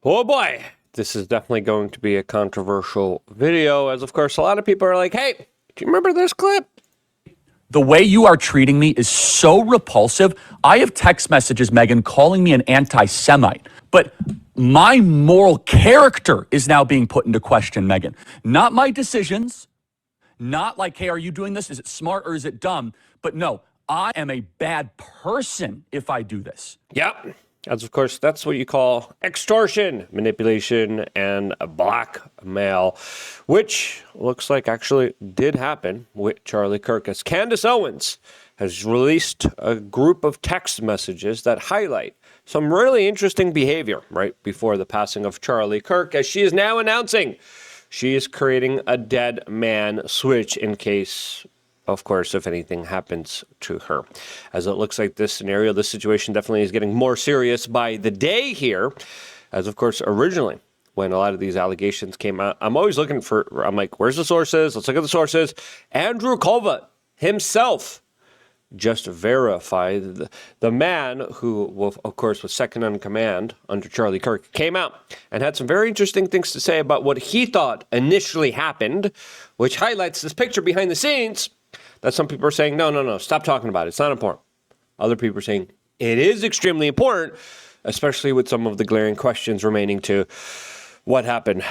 Oh boy, this is definitely going to be a controversial video, as of course a lot of people are like, hey, do you remember this clip? The way you are treating me is so repulsive. I have text messages, Megan, calling me an anti-Semite. But my moral character is now being put into question, Megan. Not my decisions. Not like, hey, are you doing this? Is it smart or is it dumb? But no, I am a bad person if I do this. Yep. As of course, that's what you call extortion, manipulation, and blackmail, which looks like actually did happen with Charlie Kirk, as Candace Owens has released a group of text messages that highlight some really interesting behavior right before the passing of Charlie Kirk, as she is now announcing she is creating a dead man switch in case, of course, if anything happens to her. As it looks like this scenario, this situation definitely is getting more serious by the day here. As of course, originally, when a lot of these allegations came out, I'm like, where's the sources? Let's look at the sources. Andrew Colvett himself just verified. The man who, of course, was second in command under Charlie Kirk came out and had some very interesting things to say about what he thought initially happened, which highlights this picture behind the scenes that some people are saying, no, stop talking about it. It's not important. Other people are saying it is extremely important, especially with some of the glaring questions remaining to what happened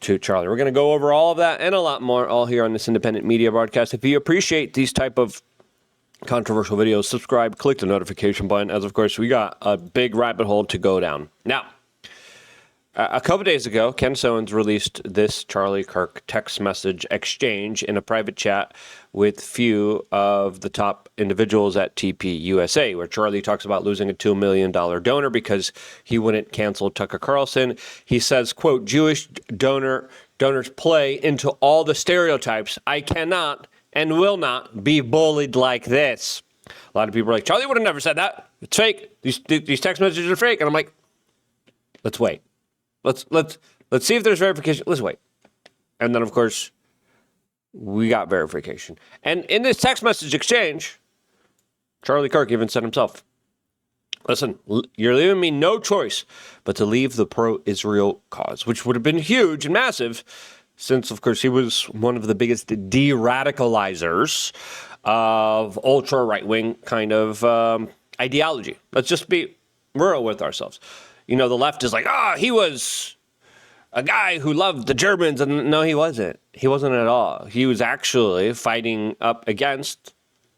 to Charlie. We're going to go over all of that and a lot more all here on this independent media broadcast. If you appreciate these type of controversial videos, subscribe, click the notification button, as of course we got a big rabbit hole to go down. Now, a couple days ago, Candace Owens released this Charlie Kirk text message exchange in a private chat with few of the top individuals at TPUSA, where Charlie talks about losing a $2 million donor because he wouldn't cancel Tucker Carlson. He says, quote, Jewish donors play into all the stereotypes. I cannot and will not be bullied like this. A lot of people are like, Charlie would have never said that. It's fake. These text messages are fake. And I'm like, let's wait. Let's see if there's verification. Let's wait. And then, of course, we got verification. And in this text message exchange, Charlie Kirk even said himself, listen, you're leaving me no choice but to leave the pro-Israel cause, which would have been huge and massive since, of course, he was one of the biggest de-radicalizers of ultra-right-wing kind of ideology. Let's just be real with ourselves. You know, the left is like, he was a guy who loved the Germans. And no, he wasn't. He wasn't at all. He was actually fighting up against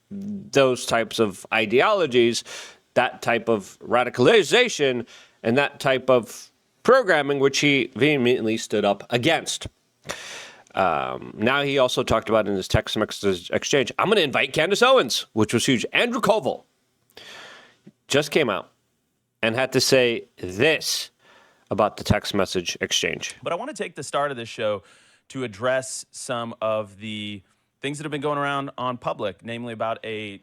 those types of ideologies, that type of radicalization, and that type of programming, which he vehemently stood up against. Now he also talked about in his text message exchange, I'm going to invite Candace Owens, which was huge. Andrew Colvett just came out and had to say this about the text message exchange. But I want to take the start of this show to address some of the things that have been going around on public, namely about a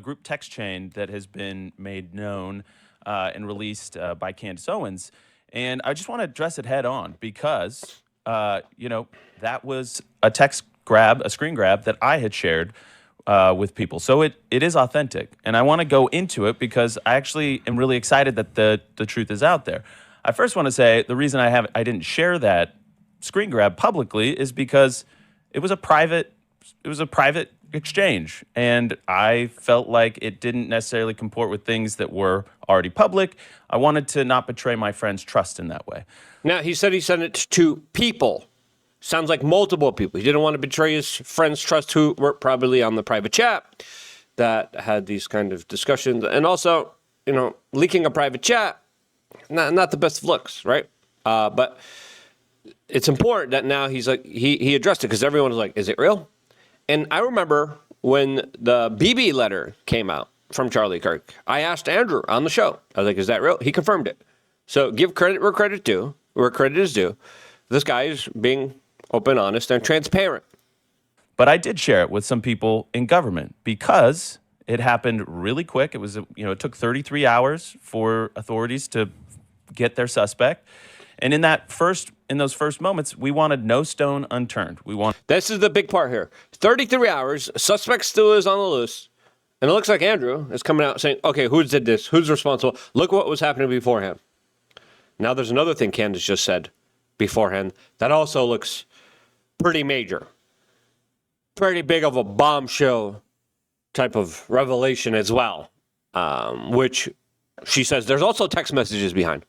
group text chain that has been made known and released by Candace Owens. And I just want to address it head on because, that was a screen grab that I had shared with people. So it is authentic. And I want to go into it because I actually am really excited that the truth is out there. I first want to say the reason I didn't share that screen grab publicly is because it was a private exchange, and I felt like it didn't necessarily comport with things that were already public. I wanted to not betray my friend's trust in that way. Now, he said he sent it to people. Sounds like multiple people. He didn't want to betray his friend's trust, who were probably on the private chat that had these kind of discussions. And also, leaking a private chat, not the best of looks, right? But it's important that now he's like, he addressed it because everyone was like, is it real? And I remember when the BB letter came out from Charlie Kirk, I asked Andrew on the show. I was like, is that real? He confirmed it. So give credit where credit is due. This guy is being open, honest, and transparent. But I did share it with some people in government because it happened really quick. It was, it took 33 hours for authorities to get their suspect. And in those first moments, we wanted no stone unturned. This is the big part here. 33 hours, suspect still is on the loose. And it looks like Andrew is coming out saying, okay, who did this? Who's responsible? Look what was happening beforehand. Now there's another thing Candace just said beforehand that also looks pretty major. Pretty big of a bombshell type of revelation as well, which she says there's also text messages behind,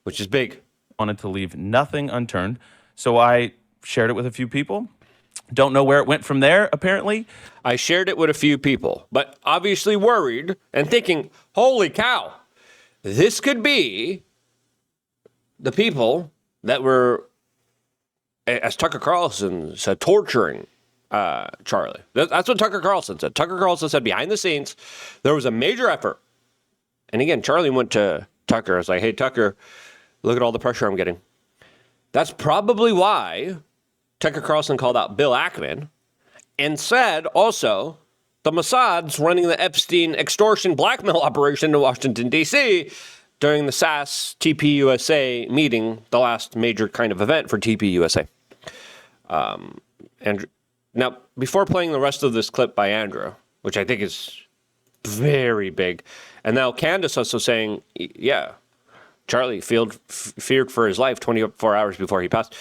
which is big. Wanted to leave nothing unturned, so I shared it with a few people. Don't know where it went from there, apparently. I shared it with a few people, but obviously worried and thinking, holy cow, this could be the people that were, as Tucker Carlson said, torturing Charlie. That's what Tucker Carlson said. Tucker Carlson said behind the scenes, there was a major effort. And again, Charlie went to Tucker and was like, hey, Tucker, look at all the pressure I'm getting. That's probably why Tucker Carlson called out Bill Ackman and said also the Mossad's running the Epstein extortion blackmail operation in Washington, D.C. during the SAS TPUSA meeting, the last major kind of event for TPUSA. And now, before playing the rest of this clip by Andrew, which I think is very big, and now Candace also saying, yeah, Charlie feared for his life 24 hours before he passed.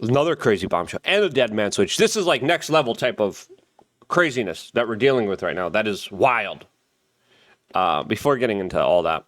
Another crazy bombshell and a dead man switch. This is like next level type of craziness that we're dealing with right now. That is wild. Before getting into all that,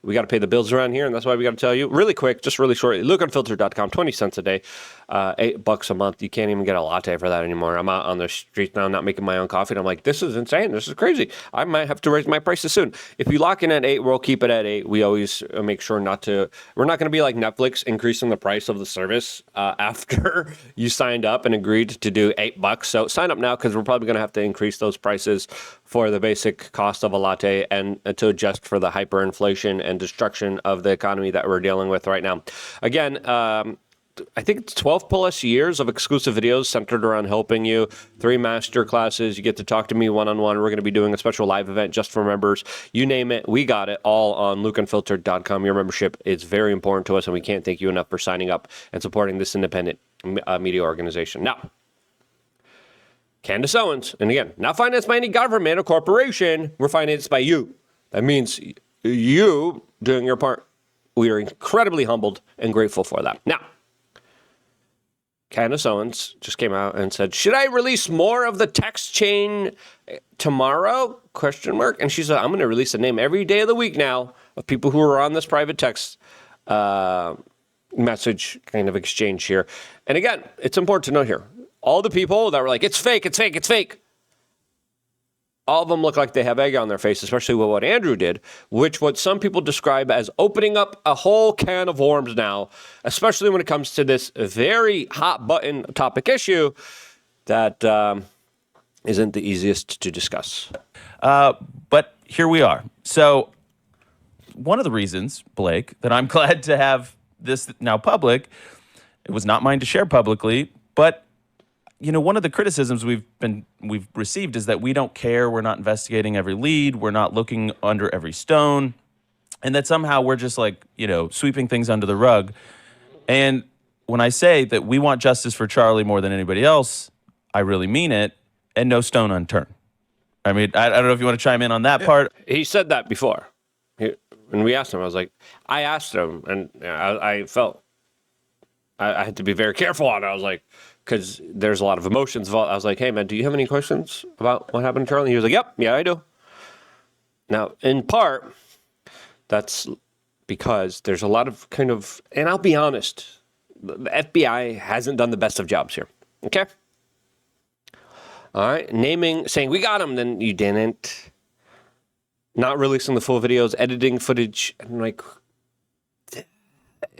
we got to pay the bills around here, and that's why we got to tell you really quick, just really shortly. LukeUnfiltered.com, 20 cents a day, $8 a month. You can't even get a latte for that anymore. I'm out on the streets now, not making my own coffee, and I'm like, this is insane. This is crazy. I might have to raise my prices soon. If you lock in at 8, we'll keep it at 8. We always make sure not to. We're not going to be like Netflix, increasing the price of the service after you signed up and agreed to do $8. So sign up now, because we're probably going to have to increase those prices for the basic cost of a latte and to adjust for the hyperinflation and destruction of the economy that we're dealing with right now. Again, I think it's 12 plus years of exclusive videos centered around helping you. 3 master classes. You get to talk to me one-on-one. We're going to be doing a special live event just for members. You name it, we got it all on LukeUnfiltered.com. Your membership is very important to us, and we can't thank you enough for signing up and supporting this independent media organization. Now, Candace Owens, and again, not financed by any government or corporation. We're financed by you. That means you doing your part. We are incredibly humbled and grateful for that. Now, Candace Owens just came out and said, should I release more of the text chain tomorrow? ? And she said, I'm going to release a name every day of the week now of people who are on this private text message kind of exchange here. And again, it's important to know here, all the people that were like, it's fake, it's fake, it's fake. All of them look like they have egg on their face, especially with what Andrew did, which what some people describe as opening up a whole can of worms now, especially when it comes to this very hot button topic issue that isn't the easiest to discuss. But here we are. So one of the reasons, Blake, that I'm glad to have this now public, it was not mine to share publicly, but you know, one of the criticisms we've received is that we don't care, we're not investigating every lead, we're not looking under every stone, and that somehow we're just like, you know, sweeping things under the rug. And when I say that we want justice for Charlie more than anybody else, I really mean it, and no stone unturned. I mean, I don't know if you want to chime in on that part. He said that before. When we asked him, I asked him, and I felt I had to be very careful on it. I was like, because there's a lot of emotions involved. I was like, hey, man, do you have any questions about what happened to Charlie? He was like, yep, yeah, I do. Now, in part, that's because there's a lot of kind of, and I'll be honest, the FBI hasn't done the best of jobs here, okay? All right, saying we got him, then you didn't. Not releasing the full videos, editing footage, and like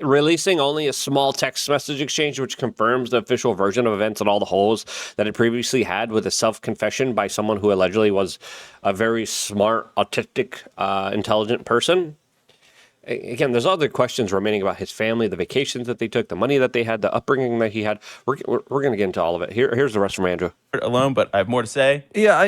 releasing only a small text message exchange which confirms the official version of events and all the holes that it previously had, with a self-confession by someone who allegedly was a very smart, autistic, intelligent person. Again, there's other questions remaining about his family, the vacations that they took, the money that they had, the upbringing that he had. We're going to get into all of it. Here's the rest from Andrew. Alone, but I have more to say. Yeah,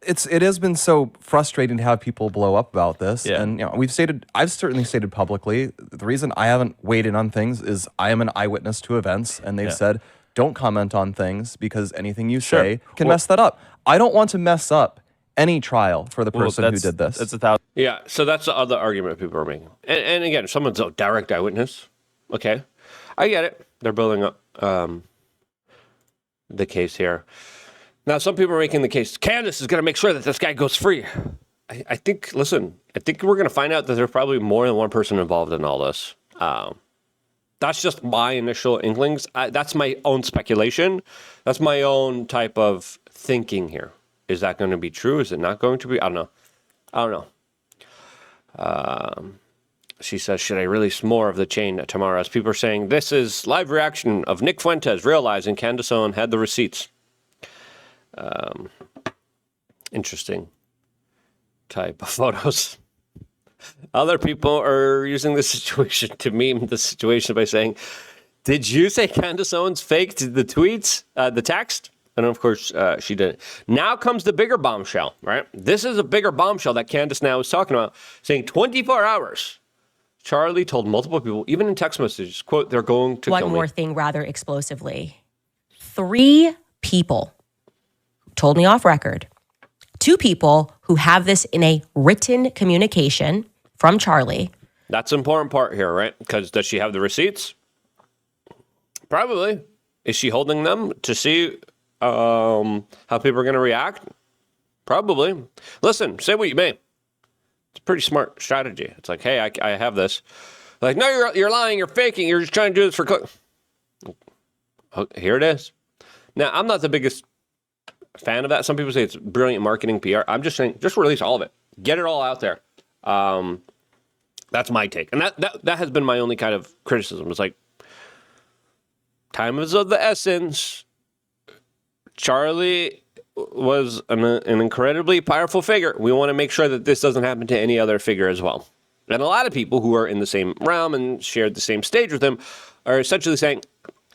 it has been so frustrating to have people blow up about this. Yeah. And you know, I've certainly stated publicly, the reason I haven't weighed in on things is I am an eyewitness to events, and they've said, don't comment on things because anything you say can mess that up. I don't want to mess up any trial for the person who did this. That's 1,000. Yeah, so that's the other argument people are making. And again, if someone's a direct eyewitness, okay, I get it. They're building up the case here. Now, some people are making the case, Candace is going to make sure that this guy goes free. I think we're going to find out that there's probably more than one person involved in all this. That's just my initial inklings. That's my own speculation. That's my own type of thinking here. Is that going to be true? Is it not going to be? I don't know. She says, should I release more of the chain tomorrow? As people are saying, this is live reaction of Nick Fuentes realizing Candace Owens had the receipts. Interesting type of photos. Other people are using this situation to meme the situation by saying, did you say Candace Owens faked the tweets, the text? And of course, she didn't. Now comes the bigger bombshell, right? This is a bigger bombshell that Candace now is talking about, saying 24 hours. Charlie told multiple people, even in text messages, quote, they're going to kill me. One more thing rather explosively. 3 people told me off record. 2 people who have this in a written communication from Charlie. That's an important part here, right? Because does she have the receipts? Probably. Is she holding them to see how people are going to react? Probably. Listen, say what you may. It's a pretty smart strategy. It's like, hey, I have this. Like, no, you're lying. You're faking. You're just trying to do this for... Oh, here it is. Now, I'm not the biggest fan of that. Some people say it's brilliant marketing PR. I'm just saying, just release all of it. Get it all out there. That's my take. And that has been my only kind of criticism. It's like, time is of the essence. Charlie was an incredibly powerful figure. We want to make sure that this doesn't happen to any other figure as well. And a lot of people who are in the same realm and shared the same stage with him are essentially saying,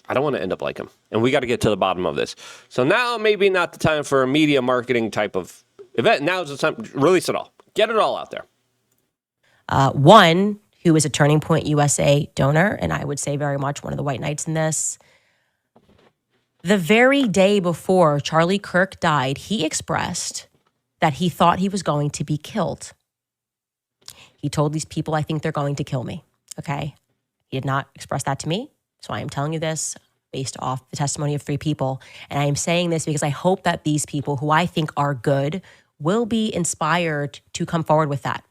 I don't want to end up like him. And we got to get to the bottom of this. So now maybe not the time for a media marketing type of event. Now is the time to release it all. Get it all out there. One who is a Turning Point USA donor, and I would say very much one of the white knights in this. The very day before Charlie Kirk died, he expressed that he thought he was going to be killed. He told these people, I think they're going to kill me. Okay. He did not express that to me. So I am telling you this based off the testimony of 3 people. And I am saying this because I hope that these people who I think are good will be inspired to come forward with that.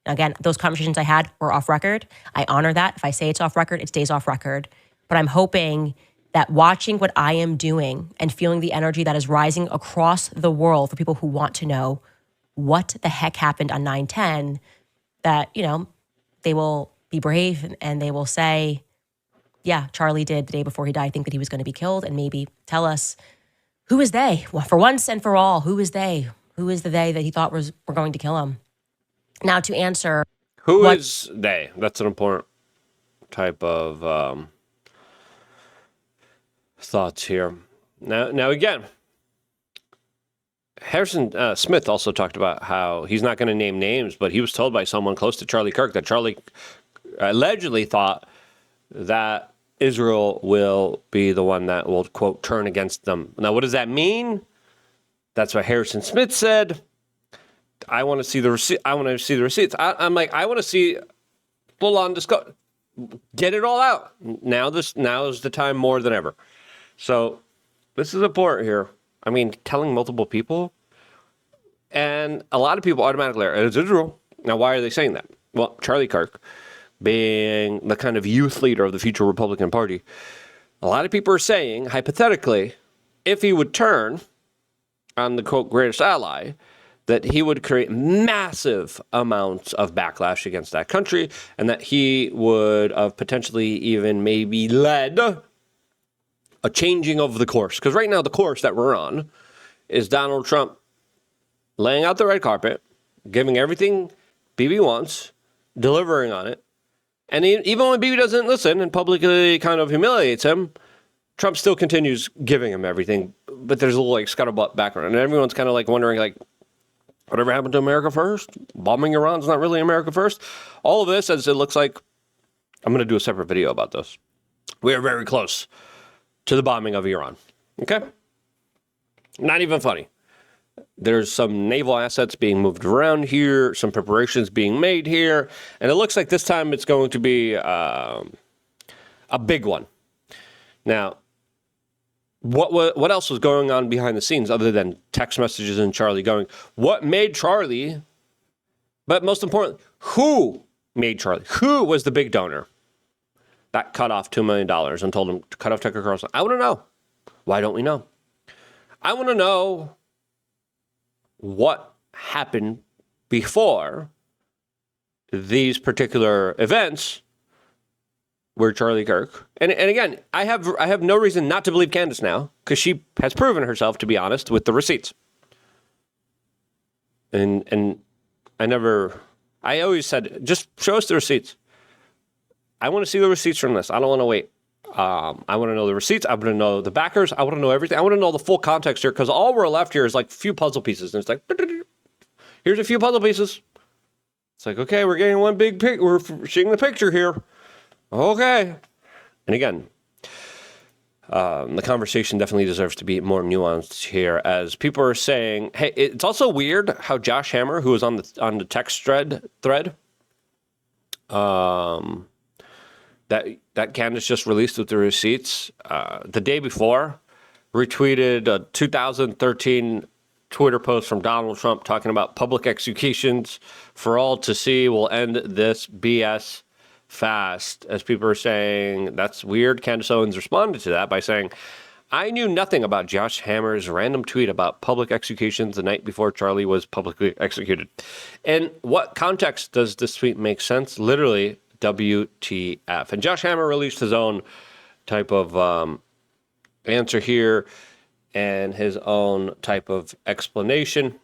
Again, those conversations I had were off record. I honor that. If I say it's off record, it stays off record. But I'm hoping that watching what I am doing and feeling the energy that is rising across the world for people who want to know what the heck happened on 9/10, that, they will be brave and they will say, yeah, Charlie did the day before he died think that he was going to be killed, and maybe tell us, who is they? Well, for once and for all, who is they? Who is the they that he thought were going to kill him? Now, to answer... Who is they? That's an important type of thoughts here. Now again, Harrison Smith also talked about how he's not going to name names, but he was told by someone close to Charlie Kirk that Charlie allegedly thought that Israel will be the one that will, quote, turn against them. Now, what does that mean? That's what Harrison Smith said. I want to see the receipt. I want to see the receipts. I'm like, I want to see full-on disclosure. Get it all out. Now is the time more than ever. So this is important here. I mean, telling multiple people, and a lot of people automatically are, it's Israel. Now, why are they saying that? Well, Charlie Kirk, being the kind of youth leader of the future Republican Party, a lot of people are saying, hypothetically, if he would turn on the, quote, greatest ally, that he would create massive amounts of backlash against that country, and that he would have potentially even maybe led a changing of the course. Because right now the course that we're on is Donald Trump laying out the red carpet, giving everything Bibi wants, delivering on it. And even when Bibi doesn't listen and publicly kind of humiliates him, Trump still continues giving him everything. But there's a little like scuttlebutt background. And everyone's kind of like wondering like, whatever happened to America first? Bombing Iran's not really America first. All of this, as it looks like, I'm going to do a separate video about this. We are very close to the bombing of Iran. Okay? Not even funny. There's some naval assets being moved around here, some preparations being made here, and it looks like this time it's going to be a big one. Now, what else was going on behind the scenes other than text messages and Charlie going? What made Charlie, but most importantly, who made Charlie? Who was the big donor that cut off $2 million and told him to cut off Tucker Carlson? I want to know. Why don't we know? I want to know what happened before these particular events where Charlie Kirk, and again, I have no reason not to believe Candace now, because she has proven herself to be honest with the receipts. And I always said, just show us the receipts. I want to see the receipts from this. I don't want to wait. I want to know the receipts. I want to know the backers. I want to know everything. I want to know the full context here, because all we're left here is like a few puzzle pieces. And it's like, here's a few puzzle pieces. It's like, okay, we're getting one big pic. We're seeing the picture here. Okay. And again, the conversation definitely deserves to be more nuanced here, as people are saying, hey, it's also weird how Josh Hammer, who was on the text thread, that Candace just released with the receipts, the day before, retweeted a 2013 Twitter post from Donald Trump talking about public executions for all to see will end this BS fast. As people are saying, that's weird. Candace Owens responded to that by saying, I knew nothing about Josh Hammer's random tweet about public executions the night before Charlie was publicly executed. In what context does this tweet make sense? Literally, WTF. And Josh Hammer released his own type of answer here and his own type of explanation.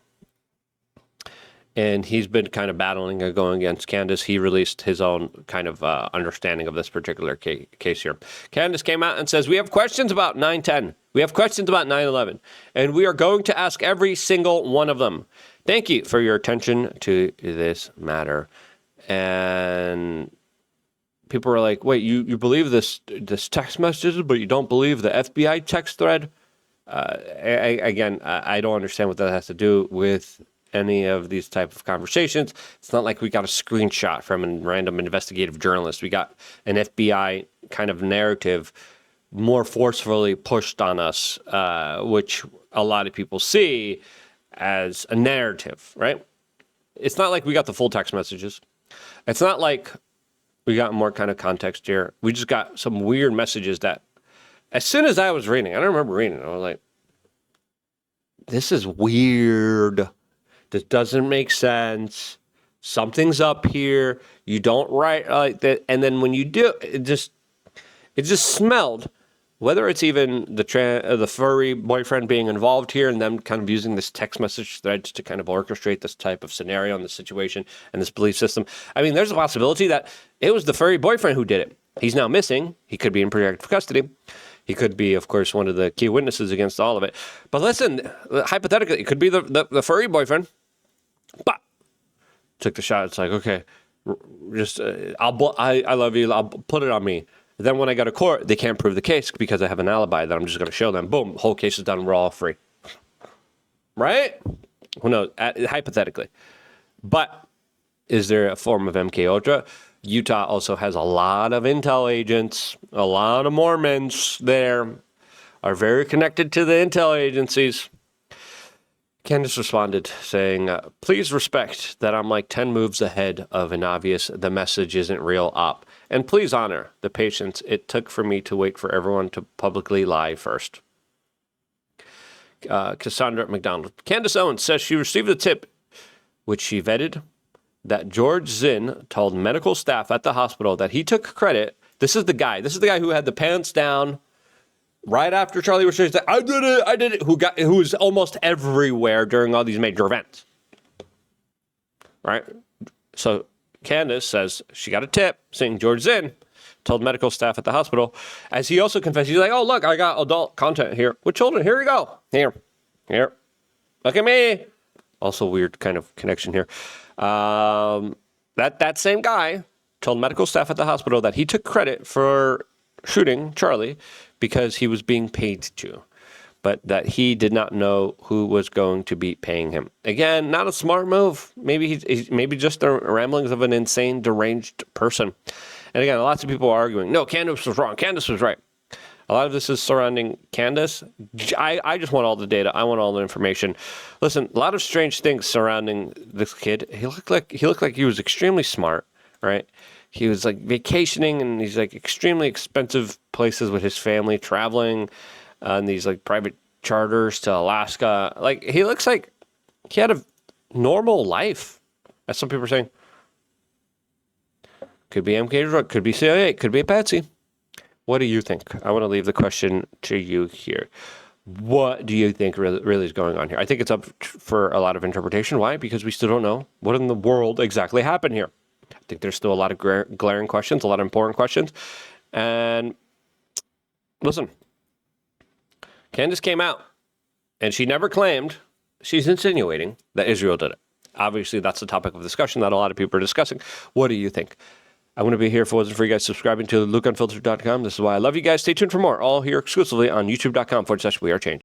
And he's been kind of battling and going against Candace. He released his own kind of understanding of this particular case here. Candace came out and says, we have questions about 9/10. We have questions about 9/11. And we are going to ask every single one of them. Thank you for your attention to this matter. And people were like, wait, you believe this text messages, but you don't believe the FBI text thread? I don't understand what that has to do with any of these type of conversations. It's not like we got a screenshot from a random investigative journalist. We got an FBI kind of narrative more forcefully pushed on us, which a lot of people see as a narrative, right? It's not like we got the full text messages. It's not like we got more kind of context here. We just got some weird messages that, as soon as I was reading, I don't remember reading it, I was like, this is weird. This doesn't make sense. Something's up here. You don't write like that. And then when you do, it just smelled, whether it's even the furry boyfriend being involved here and them kind of using this text message threads to kind of orchestrate this type of scenario and the situation and this belief system. I mean, there's a possibility that it was the furry boyfriend who did it. He's now missing. He could be in protective custody. He could be, of course, one of the key witnesses against all of it. But listen, hypothetically, it could be the furry boyfriend. But took the shot. It's like, okay, just I love you. I'll put it on me. Then when I go to court, they can't prove the case because I have an alibi that I'm just going to show them. Boom, whole case is done. We're all free. Right? Who knows? Hypothetically. But is there a form of MK Ultra? Utah also has a lot of intel agents, a lot of Mormons there, are very connected to the intel agencies. Candace responded saying, please respect that I'm like 10 moves ahead of an obvious the message isn't real op. And please honor the patience it took for me to wait for everyone to publicly lie first. Cassandra McDonald. Candace Owens says she received a tip, which she vetted, that George Zinn told medical staff at the hospital that he took credit. This is the guy who had the pants down right after Charlie was saying, I did it, who was almost everywhere during all these major events. Right? So Candace says she got a tip saying George Zinn told medical staff at the hospital, as he also confessed, he's like, oh, look, I got adult content here with children. Here we go. Here. Look at me. Also weird kind of connection here. That same guy told medical staff at the hospital that he took credit for shooting Charlie because he was being paid to. but that he did not know who was going to be paying him. Again, not a smart move. Maybe he's maybe just the ramblings of an insane, deranged person. And again, lots of people are arguing, no, Candace was wrong. Candace was right. A lot of this is surrounding Candace. I just want all the data. I want all the information. Listen, a lot of strange things surrounding this kid. He looked like he was extremely smart, right? He was like vacationing in these like extremely expensive places with his family, traveling on these like private charters to Alaska. Like he looks like he had a normal life, as some people are saying. Could be MK, could be CIA, could be a patsy. What do you think? I want to leave the question to you here. What do you think really is going on here? I think it's up for a lot of interpretation. Why? Because we still don't know what in the world exactly happened here. I think there's still a lot of glaring questions, a lot of important questions. And listen, Candace came out and she never claimed, she's insinuating that Israel did it. Obviously, that's the topic of discussion that a lot of people are discussing. What do you think? I want to be here if it wasn't for you guys subscribing to LukeUnfiltered.com. This is why I love you guys. Stay tuned for more, all here exclusively on YouTube.com/WeAreChange.